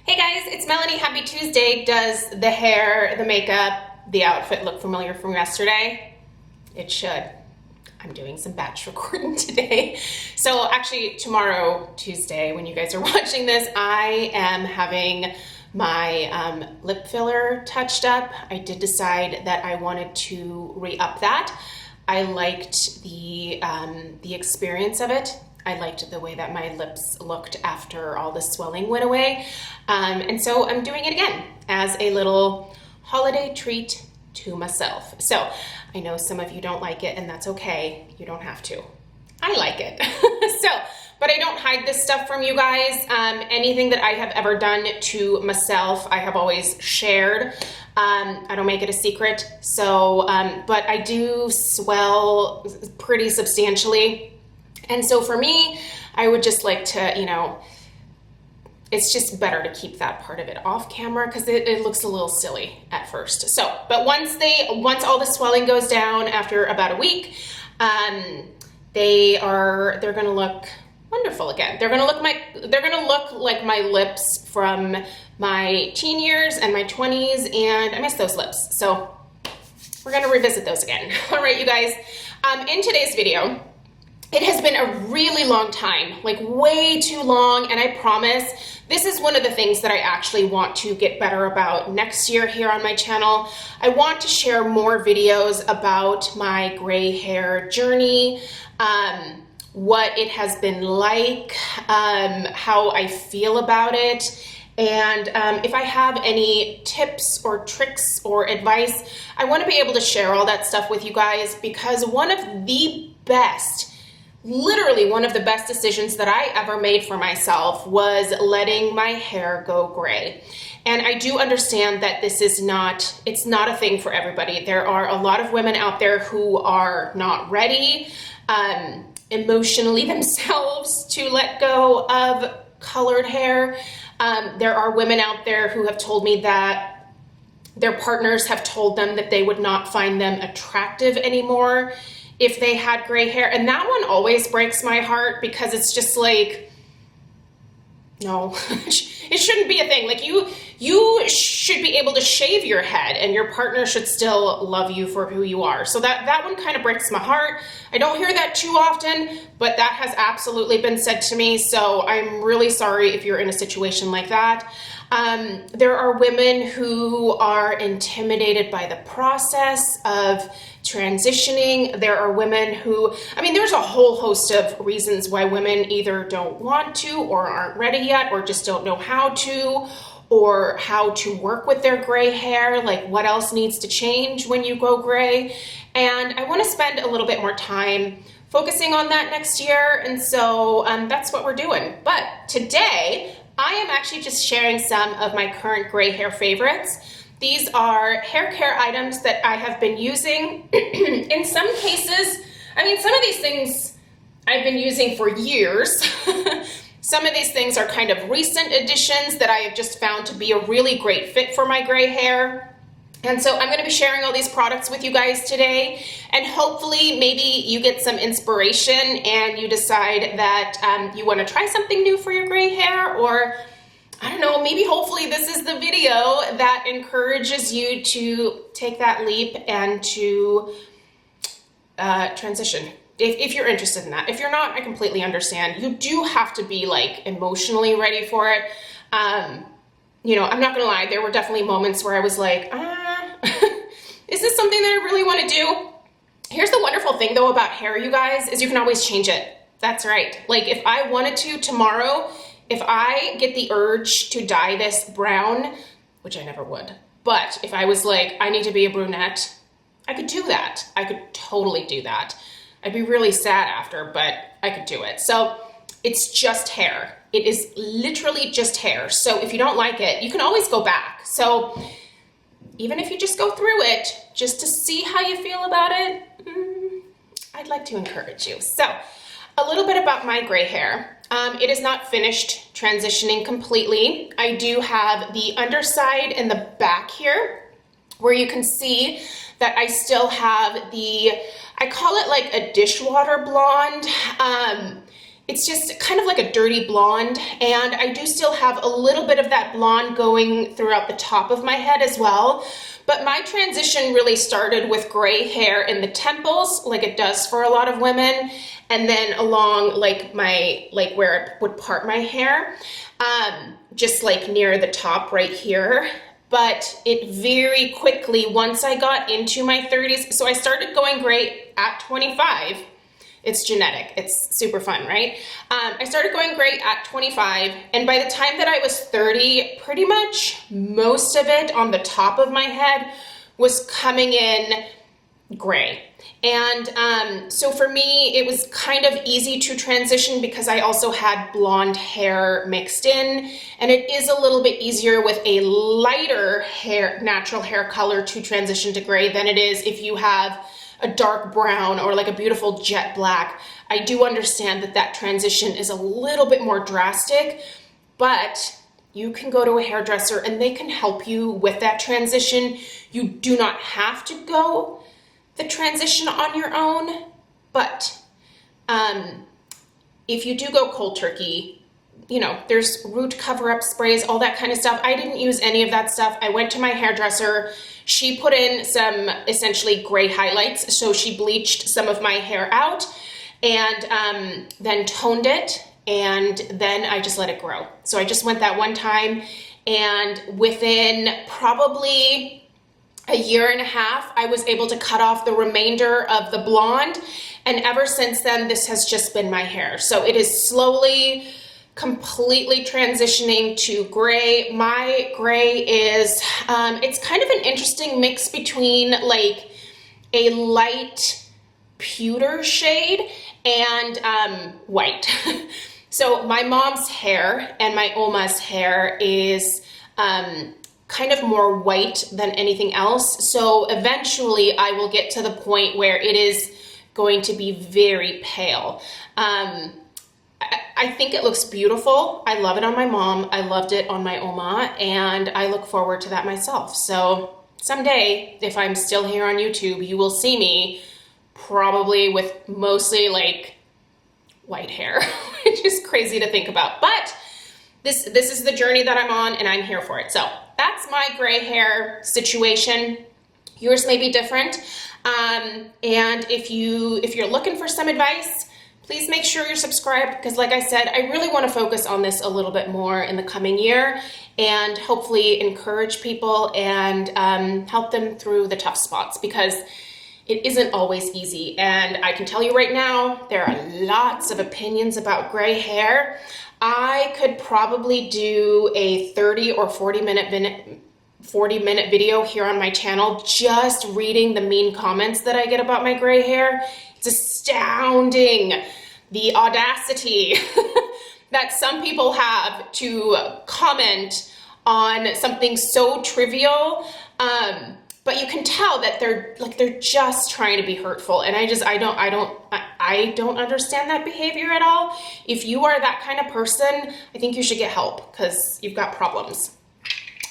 Hey guys, it's Melanie. Happy Tuesday. Does the hair, the makeup, the outfit look familiar from yesterday? It should. I'm doing some batch recording today. So actually tomorrow, Tuesday, when you guys are watching this, I am having my lip filler touched up. I did decide that I wanted to re-up that. I liked the experience of it. I liked the way that my lips looked after all the swelling went away. And so I'm doing it again as a little holiday treat to myself. So I know some of you don't like it, and that's okay. You don't have to. I like it. But I don't hide this stuff from you guys. Anything that I have ever done to myself, I have always shared. I don't make it a secret. So, but I do swell pretty substantially. And so for me, I would just like to, it's just better to keep that part of it off camera because it looks a little silly at first. So, but once all the swelling goes down after about a week, they're gonna look wonderful again. They're gonna look like my lips from my teen years and my 20s, and I miss those lips. So we're gonna revisit those again. All right, you guys. In today's video, it has been a really long time, like way too long, and I promise this is one of the things that I actually want to get better about next year here on my channel. I want to share more videos about my gray hair journey, what it has been like, how I feel about it, and if I have any tips or tricks or advice, I want to be able to share all that stuff with you guys, because literally one of the best decisions that I ever made for myself was letting my hair go gray. And I do understand that it's not a thing for everybody. There are a lot of women out there who are not ready emotionally themselves to let go of colored hair. There are women out there who have told me that their partners have told them that they would not find them attractive anymore if they had gray hair. And that one always breaks my heart, because it's just like, no, it shouldn't be a thing. Like you should be able to shave your head and your partner should still love you for who you are. So that one kind of breaks my heart. I don't hear that too often, but that has absolutely been said to me. So I'm really sorry if you're in a situation like that. There are women who are intimidated by the process of transitioning. There are women who, there's a whole host of reasons why women either don't want to or aren't ready yet, or just don't know how to, or how to work with their gray hair, like what else needs to change when you go gray. And I want to spend a little bit more time focusing on that next year. And so that's what we're doing. But today, I am actually just sharing some of my current gray hair favorites. These are hair care items that I have been using. In some cases, some of these things I've been using for years. Some of these things are kind of recent additions that I have just found to be a really great fit for my gray hair. And so I'm going to be sharing all these products with you guys today, and hopefully maybe you get some inspiration and you decide that you want to try something new for your gray hair, or I don't know, maybe hopefully this is the video that encourages you to take that leap and to transition. If you're interested in that. If you're not, I completely understand. You do have to be like emotionally ready for it. I'm not gonna lie, there were definitely moments where I was like, is this something that I really want to do? Here's the wonderful thing though about hair, you guys, is you can always change it. That's right. Like if I wanted to tomorrow, if I get the urge to dye this brown, which I never would, but if I was like, I need to be a brunette, I could do that. I could totally do that. I'd be really sad after, but I could do it. So it's just hair. It is literally just hair. So if you don't like it, you can always go back. So even if you just go through it, just to see how you feel about it, I'd like to encourage you. So a little bit about my gray hair. It is not finished transitioning completely. I do have the underside and the back here, where you can see that I still have I call it like a dishwater blonde. it's just kind of like a dirty blonde, and I do still have a little bit of that blonde going throughout the top of my head as well. But my transition really started with gray hair in the temples, like it does for a lot of women, and then along like where I would part my hair, just like near the top right here. But it very quickly, once I got into my 30s, so I started going gray at 25. It's genetic. It's super fun, right? I started going gray at 25, and by the time that I was 30, pretty much most of it on the top of my head was coming in gray. And so for me, it was kind of easy to transition because I also had blonde hair mixed in, and it is a little bit easier with a lighter hair, natural hair color to transition to gray than it is if you have a dark brown or like a beautiful jet black. I do understand that that transition is a little bit more drastic, but you can go to a hairdresser and they can help you with that transition. You do not have to go the transition on your own, but if you do go cold turkey, you know, there's root cover-up sprays, all that kind of stuff. I didn't use any of that stuff. I went to my hairdresser. She put in some essentially gray highlights. So she bleached some of my hair out and then toned it, and then I just let it grow. So I just went that one time, and within probably a year and a half, I was able to cut off the remainder of the blonde. And ever since then, this has just been my hair. So it is slowly completely transitioning to gray. My gray is, it's kind of an interesting mix between like a light pewter shade and white. So my mom's hair and my Oma's hair is kind of more white than anything else. So eventually I will get to the point where it is going to be very pale. I think it looks beautiful. I love it on my mom. I loved it on my Oma, and I look forward to that myself. So someday, if I'm still here on YouTube, you will see me probably with mostly like white hair, which is crazy to think about. But this is the journey that I'm on, and I'm here for it. So that's my gray hair situation. Yours may be different. And if you're looking for some advice, please make sure you're subscribed, because like I said, I really want to focus on this a little bit more in the coming year and hopefully encourage people and help them through the tough spots, because it isn't always easy. And I can tell you right now, there are lots of opinions about gray hair. I could probably do a 30 or 40 minute video here on my channel just reading the mean comments that I get about my gray hair. It's astounding, the audacity that some people have to comment on something so trivial. But you can tell that they're just trying to be hurtful, and I don't understand that behavior at all. If you are that kind of person, I think you should get help, because you've got problems.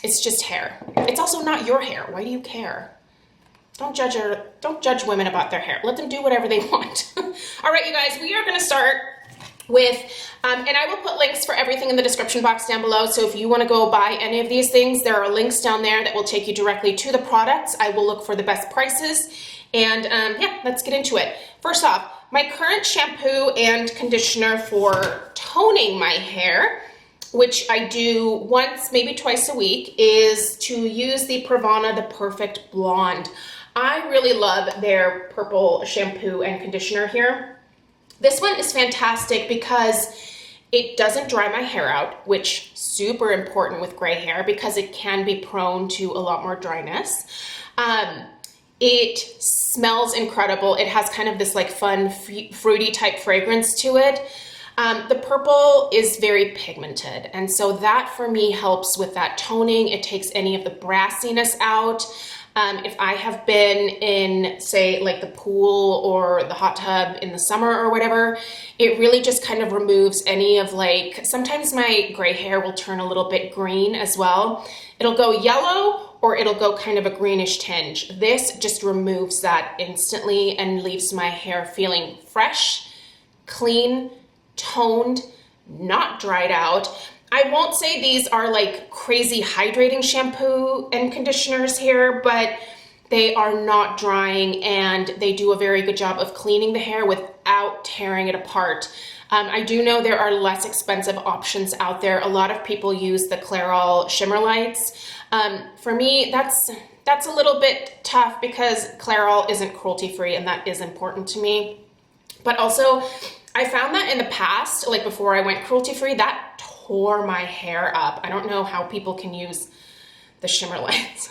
It's just hair. It's also not your hair. Why do you care? Don't judge women about their hair. Let them do whatever they want. All right, you guys, we are going to start with, and I will put links for everything in the description box down below. So if you want to go buy any of these things, there are links down there that will take you directly to the products. I will look for the best prices. And yeah, let's get into it. First off, my current shampoo and conditioner for toning my hair, which I do once, maybe twice a week, is to use the Pravana The Perfect Blonde. I really love their purple shampoo and conditioner here. This one is fantastic because it doesn't dry my hair out, which is super important with gray hair because it can be prone to a lot more dryness. It smells incredible. It has kind of this like fun, fruity type fragrance to it. The purple is very pigmented, and so that for me helps with that toning. It takes any of the brassiness out. If I have been in, say, like the pool or the hot tub in the summer or whatever, it really just kind of removes any of like, sometimes my gray hair will turn a little bit green as well. It'll go yellow or it'll go kind of a greenish tinge. This just removes that instantly and leaves my hair feeling fresh, clean, toned, not dried out. I won't say these are like crazy hydrating shampoo and conditioners here, but they are not drying and they do a very good job of cleaning the hair without tearing it apart. I do know there are less expensive options out there. A lot of people use the Clairol Shimmer Lights. For me, that's a little bit tough because Clairol isn't cruelty-free and that is important to me. But also, I found that in the past, like before I went cruelty-free, that tore my hair up. I don't know how people can use the Shimmer Lights.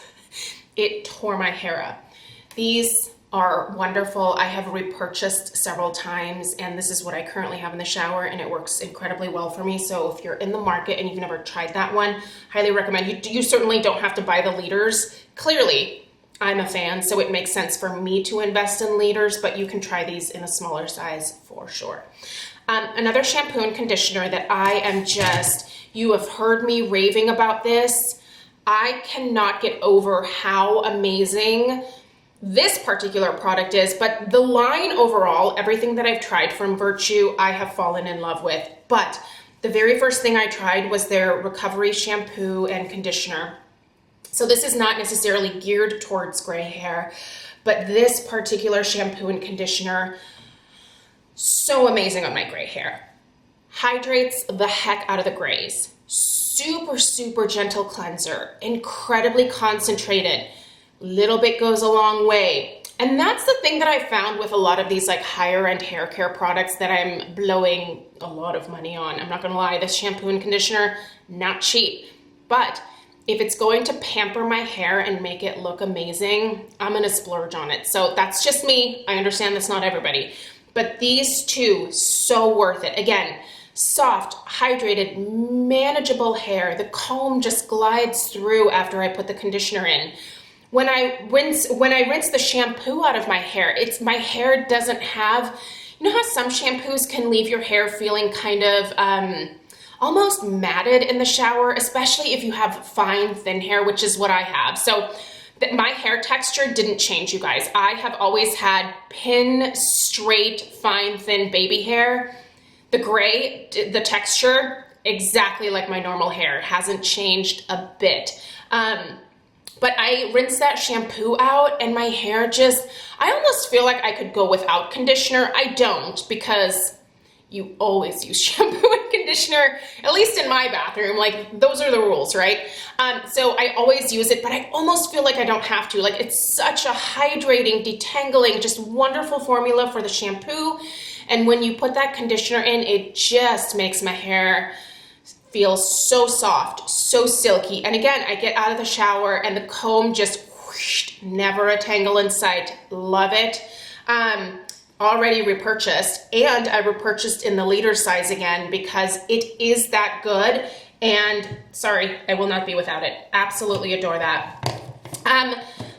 It tore my hair up. These are wonderful. I have repurchased several times, and this is what I currently have in the shower, and it works incredibly well for me. So if you're in the market and you've never tried that one, highly recommend. You certainly don't have to buy the liters. Clearly, I'm a fan, so it makes sense for me to invest in liters, but you can try these in a smaller size for sure. Another shampoo and conditioner that you have heard me raving about this. I cannot get over how amazing this particular product is, but the line overall, everything that I've tried from Virtue, I have fallen in love with. But the very first thing I tried was their recovery shampoo and conditioner. So this is not necessarily geared towards gray hair, but this particular shampoo and conditioner, so amazing on my gray hair. Hydrates the heck out of the grays. Super, super gentle cleanser, incredibly concentrated. Little bit goes a long way. And that's the thing that I found with a lot of these like higher end hair care products that I'm blowing a lot of money on. I'm not gonna lie, this shampoo and conditioner, not cheap. But if it's going to pamper my hair and make it look amazing, I'm gonna splurge on it. So that's just me. I understand that's not everybody. But these two, so worth it. Again, soft, hydrated, manageable hair. The comb just glides through after I put the conditioner in. When I rinse the shampoo out of my hair, my hair doesn't have, you know how some shampoos can leave your hair feeling kind of almost matted in the shower, especially if you have fine, thin hair, which is what I have. So my hair texture didn't change, you guys. I have always had pin, straight, fine, thin baby hair. The gray, the texture, exactly like my normal hair. Hasn't changed a bit. But I rinsed that shampoo out and my hair I almost feel like I could go without conditioner. I don't, because you always use shampoo and conditioner, at least in my bathroom. Like, those are the rules, right? So I always use it, but I almost feel like I don't have to. Like, it's such a hydrating, detangling, just wonderful formula for the shampoo. And when you put that conditioner in, it just makes my hair feel so soft, so silky. And again, I get out of the shower and the comb just whoosh, never a tangle in sight. Love it. Already repurchased, and I repurchased in the liter size again because it is that good. And sorry, I will not be without it. Absolutely adore that.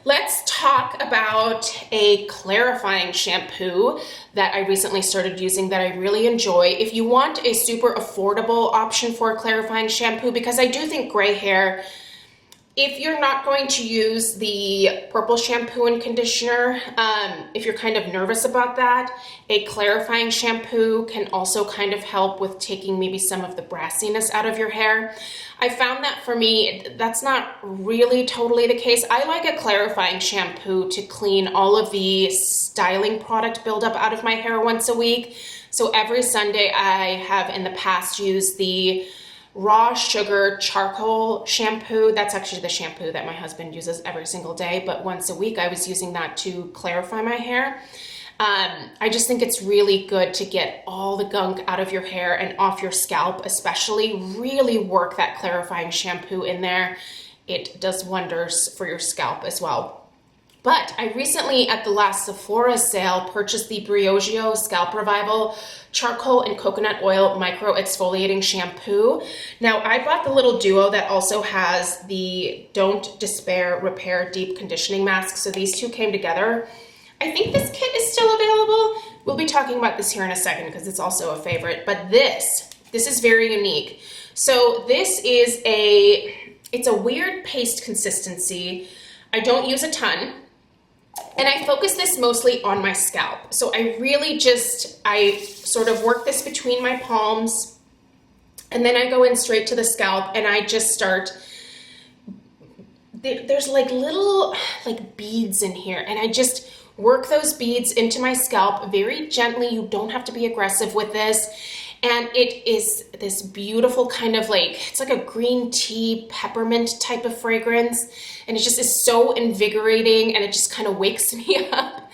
Let's talk about a clarifying shampoo that I recently started using that I really enjoy. If you want a super affordable option for a clarifying shampoo, because I do think gray hair, if you're not going to use the purple shampoo and conditioner, if you're kind of nervous about that, a clarifying shampoo can also kind of help with taking maybe some of the brassiness out of your hair. I found that for me, that's not really totally the case. I like a clarifying shampoo to clean all of the styling product buildup out of my hair once a week. So every Sunday I have in the past used the raw sugar charcoal shampoo. That's actually the shampoo that my husband uses every single day, but once a week I was using that to clarify my hair. I just think it's really good to get all the gunk out of your hair and off your scalp, especially. Really work that clarifying shampoo in there. It does wonders for your scalp as well. But I recently, at the last Sephora sale, purchased the Briogeo Scalp Revival Charcoal and Coconut Oil Micro Exfoliating Shampoo. Now, I bought the little duo that also has the Don't Despair Repair Deep Conditioning Mask. So these two came together. I think this kit is still available. We'll be talking about this here in a second because it's also a favorite. But this is very unique. So this is it's a weird paste consistency. I don't use a ton. And I focus this mostly on my scalp. So I sort of work this between my palms, and then I go in straight to the scalp, and I just start, there's like little like beads in here, and I just work those beads into my scalp very gently. You don't have to be aggressive with this. And it is this beautiful kind of like, it's like a green tea peppermint type of fragrance. And it just is so invigorating, and it just kind of wakes me up.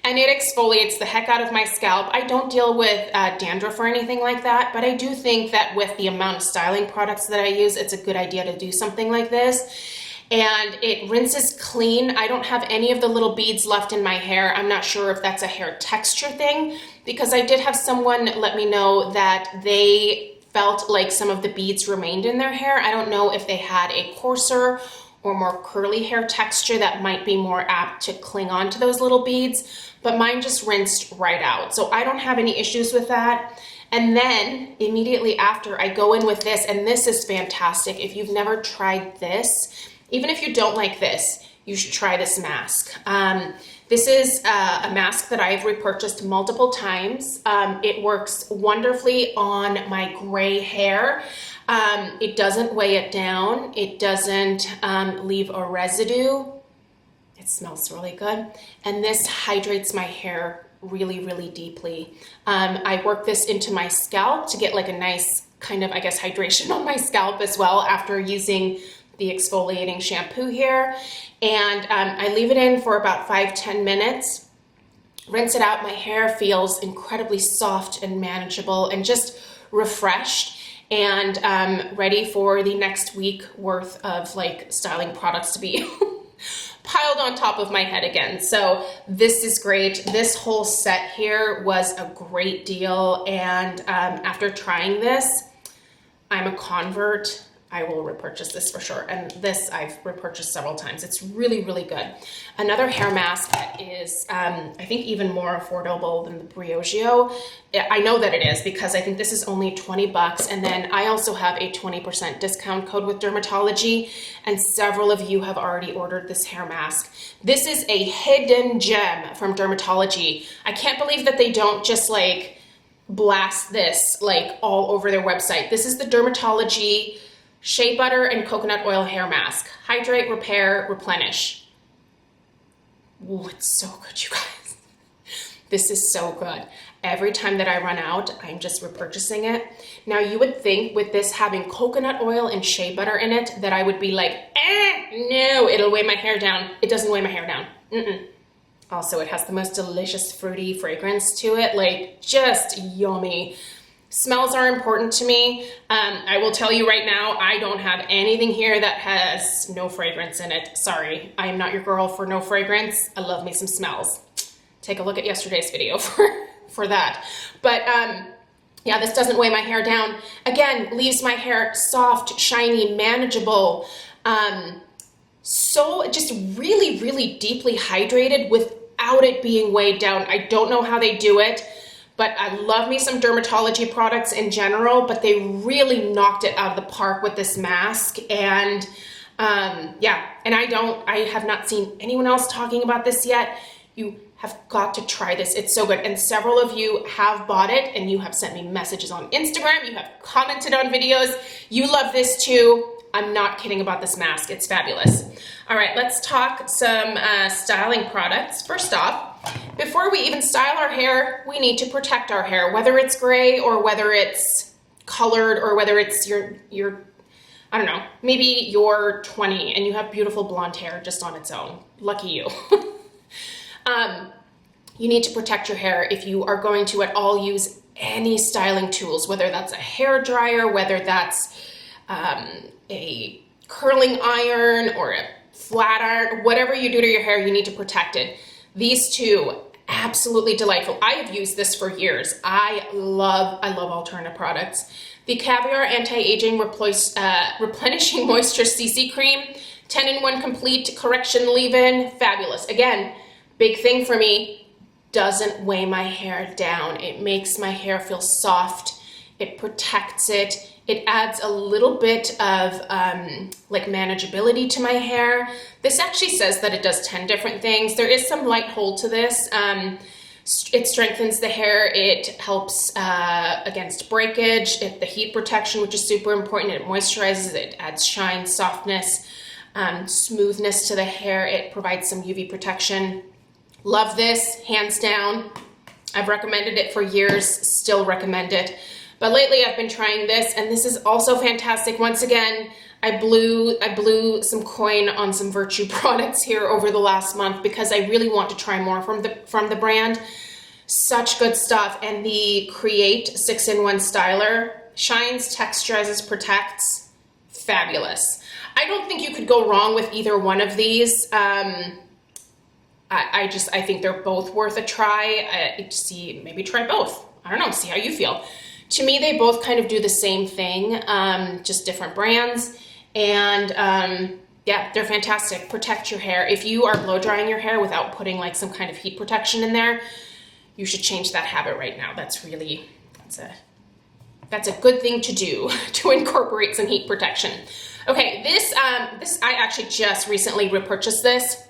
And it exfoliates the heck out of my scalp. I don't deal with dandruff or anything like that, but I do think that with the amount of styling products that I use, it's a good idea to do something like this. And it rinses clean. I don't have any of the little beads left in my hair. I'm not sure if that's a hair texture thing, because I did have someone let me know that they felt like some of the beads remained in their hair. I don't know if they had a coarser or more curly hair texture that might be more apt to cling on to those little beads, but mine just rinsed right out. So I don't have any issues with that. And then immediately after, I go in with this, and this is fantastic. If you've never tried this, even if you don't like this, you should try this mask. This is a mask that I've repurchased multiple times. It works wonderfully on my gray hair. It doesn't weigh it down. It doesn't leave a residue. It smells really good. And this hydrates my hair really, really deeply. I work this into my scalp to get like a nice kind of, I guess, hydration on my scalp as well after using the exfoliating shampoo here. And I leave it in for about 5-10 minutes, rinse it out. My hair feels incredibly soft and manageable and just refreshed, and ready for the next week worth of like styling products to be piled on top of my head again. So this is great. This whole set here was a great deal. And after trying this, I'm a convert. I will repurchase this for sure. And this I've repurchased several times. It's really, really good. Another hair mask that is, I think, even more affordable than the Briogeo. I know that it is because I think this is only 20 bucks. And then I also have a 20% discount code with Dermatology. And several of you have already ordered this hair mask. This is a hidden gem from Dermatology. I can't believe that they don't just like blast this like all over their website. This is the Dermatology Shea Butter and Coconut Oil Hair Mask. Hydrate, repair, replenish. Ooh, it's so good, you guys. This is so good. Every time that I run out, I'm just repurchasing it. Now, you would think with this having coconut oil and shea butter in it that I would be like, no, it'll weigh my hair down. It doesn't weigh my hair down. Also, it has the most delicious fruity fragrance to it, like just yummy. Smells are important to me. I will tell you right now, I don't have anything here that has no fragrance in it. Sorry, I am not your girl for no fragrance. I love me some smells. Take a look at yesterday's video for that. But yeah, this doesn't weigh my hair down. Again, leaves my hair soft, shiny, manageable. So just really, really deeply hydrated without it being weighed down. I don't know how they do it, but I love me some Dermatology products in general, but they really knocked it out of the park with this mask. And yeah, and I have not seen anyone else talking about this yet. You have got to try this. It's so good. And several of you have bought it, and you have sent me messages on Instagram. You have commented on videos. You love this too. I'm not kidding about this mask. It's fabulous. All right, let's talk some styling products. First off, before we even style our hair, we need to protect our hair, whether it's gray or whether it's colored or whether it's your I don't know, maybe you're 20 and you have beautiful blonde hair just on its own. Lucky you. You need to protect your hair if you are going to at all use any styling tools, whether that's a hair dryer, whether that's a curling iron or a flat iron, whatever you do to your hair, you need to protect it. These two, absolutely delightful. I have used this for years. I love Alterna products. The Caviar Anti-Aging Replenishing Moisture CC Cream, 10-in-1 Complete Correction Leave-In, fabulous. Again, big thing for me, doesn't weigh my hair down. It makes my hair feel soft. It protects it. It adds a little bit of like manageability to my hair. This actually says that it does 10 different things. There is some light hold to this. It strengthens the hair. It helps against breakage, the heat protection, which is super important. It moisturizes, it adds shine, softness, smoothness to the hair. It provides some UV protection. Love this, hands down. I've recommended it for years, still recommend it. But lately I've been trying this, and this is also fantastic. Once again, I blew some coin on some Virtue products here over the last month because I really want to try more from the brand. Such good stuff. And the Create 6-in-1 styler shines, texturizes, protects. Fabulous. I don't think you could go wrong with either one of these. I think they're both worth a try. Maybe try both. I don't know, see how you feel. To me, they both kind of do the same thing, just different brands. And yeah, they're fantastic. Protect your hair. If you are blow drying your hair without putting like some kind of heat protection in there, you should change that habit right now. That's a good thing to do, to incorporate some heat protection. Okay, this I actually just recently repurchased this.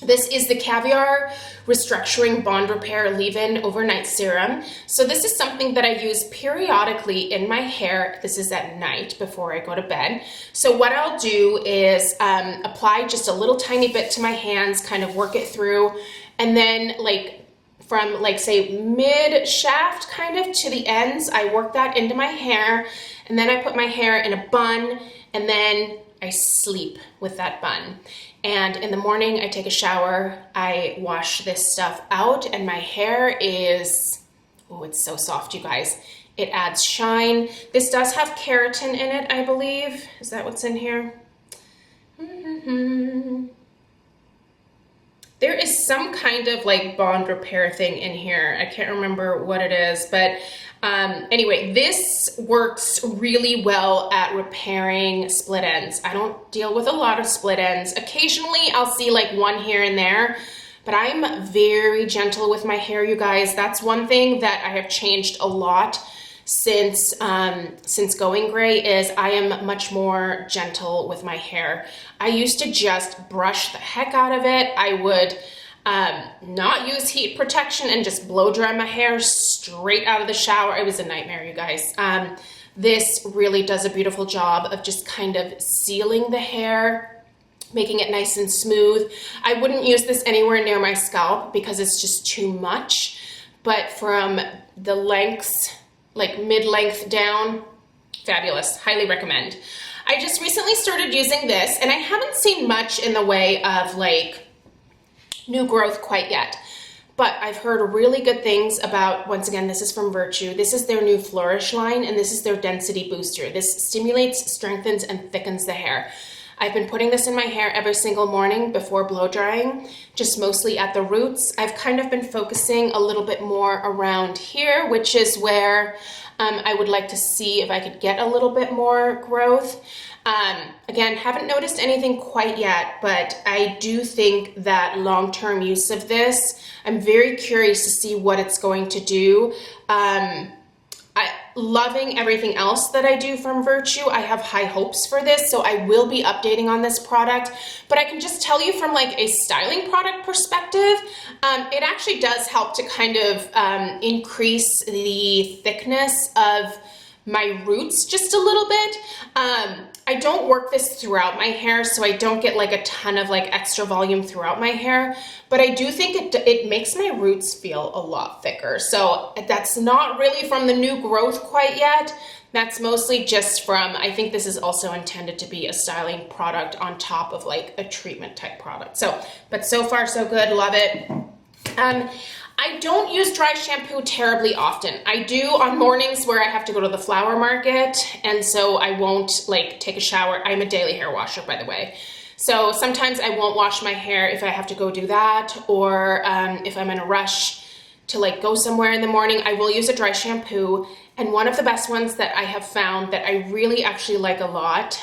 This is the Caviar Restructuring Bond Repair Leave-In Overnight Serum. So this is something that I use periodically in my hair. This is at night before I go to bed. So what I'll do is apply just a little tiny bit to my hands, kind of work it through, and then from say mid shaft kind of to the ends, I work that into my hair, and then I put my hair in a bun, and then I sleep with that bun. And in the morning, I take a shower, I wash this stuff out, and my hair is, oh, it's so soft, you guys. It adds shine. This does have keratin in it, I believe. Is that what's in here? There is some kind of like bond repair thing in here. I can't remember what it is, but anyway, this works really well at repairing split ends. I don't deal with a lot of split ends. Occasionally I'll see like one here and there, but I'm very gentle with my hair, you guys. That's one thing that I have changed a lot since going gray, is I am much more gentle with my hair. I used to just brush the heck out of it. I would not use heat protection and just blow dry my hair straight out of the shower. It was a nightmare, you guys. This really does a beautiful job of just kind of sealing the hair, making it nice and smooth. I wouldn't use this anywhere near my scalp because it's just too much, but from the lengths, like mid-length down, fabulous, highly recommend. I just recently started using this, and I haven't seen much in the way of like new growth quite yet, but I've heard really good things about, once again, this is from Virtue. This is their new Flourish line, and this is their density booster. This stimulates, strengthens, and thickens the hair. I've been putting this in my hair every single morning before blow drying, just mostly at the roots. I've kind of been focusing a little bit more around here, which is where I would like to see if I could get a little bit more growth. Again, haven't noticed anything quite yet, but I do think that long-term use of this, I'm very curious to see what it's going to do. Loving everything else that I do from Virtue. I have high hopes for this, so I will be updating on this product, but I can just tell you from like a styling product perspective, it actually does help to kind of increase the thickness of my roots just a little bit. I don't work this throughout my hair, so I don't get like a ton of like extra volume throughout my hair, but I do think it makes my roots feel a lot thicker. So that's not really from the new growth quite yet. That's mostly just from, I think this is also intended to be a styling product on top of like a treatment type product. So, but so far so good, love it. I don't use dry shampoo terribly often. I do on mornings where I have to go to the flower market, and so I won't like take a shower. I'm a daily hair washer, by the way. So sometimes I won't wash my hair if I have to go do that, or if I'm in a rush to like go somewhere in the morning, I will use a dry shampoo. And one of the best ones that I have found that I really actually like a lot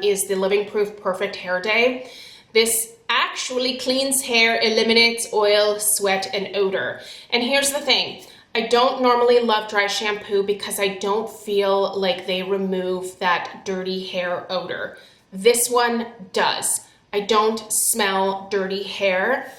is the Living Proof Perfect Hair Day. This actually cleans hair, eliminates oil, sweat, and odor. And here's the thing. I don't normally love dry shampoo because I don't feel like they remove that dirty hair odor. This one does. I don't smell dirty hair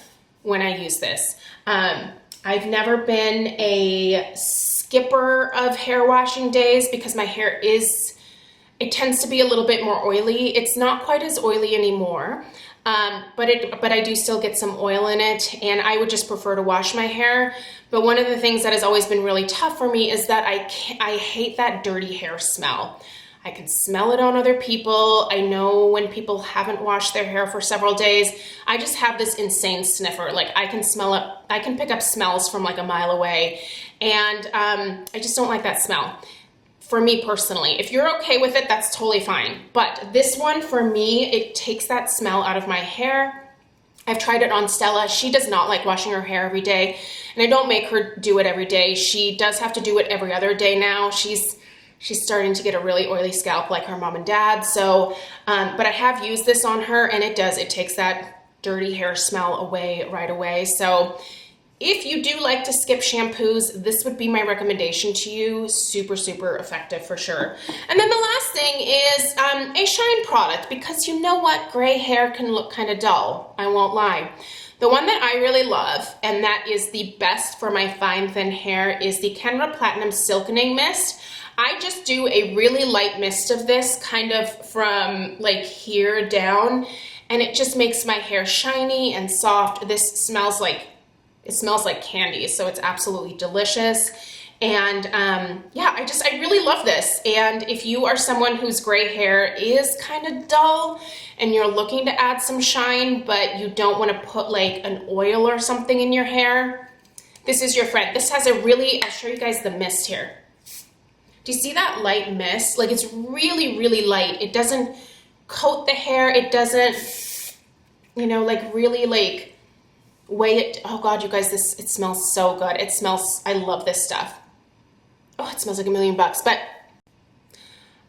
when I use this. I've never been a skipper of hair washing days because my hair it tends to be a little bit more oily. It's not quite as oily anymore, but I do still get some oil in it, and I would just prefer to wash my hair. But one of the things that has always been really tough for me is that I hate that dirty hair smell. I can smell it on other people. I know when people haven't washed their hair for several days. I just have this insane sniffer. Like I can pick up smells from like a mile away, and I just don't like that smell. For me personally, if you're okay with it, that's totally fine. But this one for me, it takes that smell out of my hair. I've tried it on Stella. She does not like washing her hair every day, and I don't make her do it every day. She does have to do it every other day now. She's starting to get a really oily scalp like her mom and dad. So, but I have used this on her, and it takes that dirty hair smell away right away. So if you do like to skip shampoos, this would be my recommendation to you. Super, super effective for sure. And then the last thing is a shine product, because you know what? Gray hair can look kind of dull. I won't lie. The one that I really love, and that is the best for my fine, thin hair, is the Kenra Platinum Silkening Mist. I just do a really light mist of this, kind of from like here down, and it just makes my hair shiny and soft. This smells like candy, so it's absolutely delicious. And yeah, I really love this. And if you are someone whose gray hair is kind of dull and you're looking to add some shine, but you don't want to put like an oil or something in your hair, this is your friend. This has I'll show you guys the mist here. Do you see that light mist? Like it's really, really light. It doesn't coat the hair. It doesn't, like really like weigh it. Oh God, you guys, it smells so good. I love this stuff. Oh, it smells like $1,000,000, but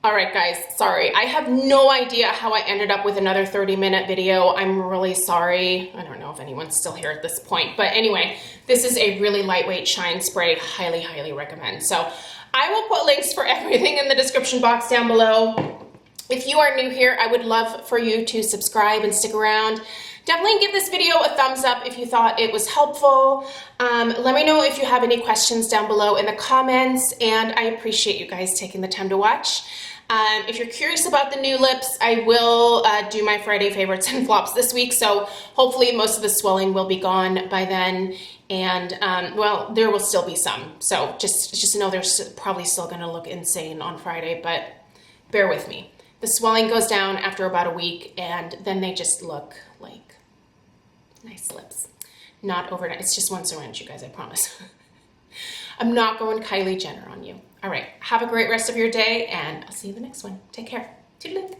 all right, guys, sorry. I have no idea how I ended up with another 30-minute video. I'm really sorry. I don't know if anyone's still here at this point, but anyway, this is a really lightweight shine spray. Highly, highly recommend. So I will put links for everything in the description box down below. If you are new here, I would love for you to subscribe and stick around. Definitely give this video a thumbs up if you thought it was helpful. Let me know if you have any questions down below in the comments, and I appreciate you guys taking the time to watch. If you're curious about the new lips, I will do my Friday favorites and flops this week, so hopefully most of the swelling will be gone by then, and well, there will still be some, so just know they're probably still gonna look insane on Friday, but bear with me. The swelling goes down after about a week, and then they just look like nice lips. Not overnight. It's just one syringe, you guys, I promise. I'm not going Kylie Jenner on you. All right, have a great rest of your day, and I'll see you in the next one. Take care. Toodaloo.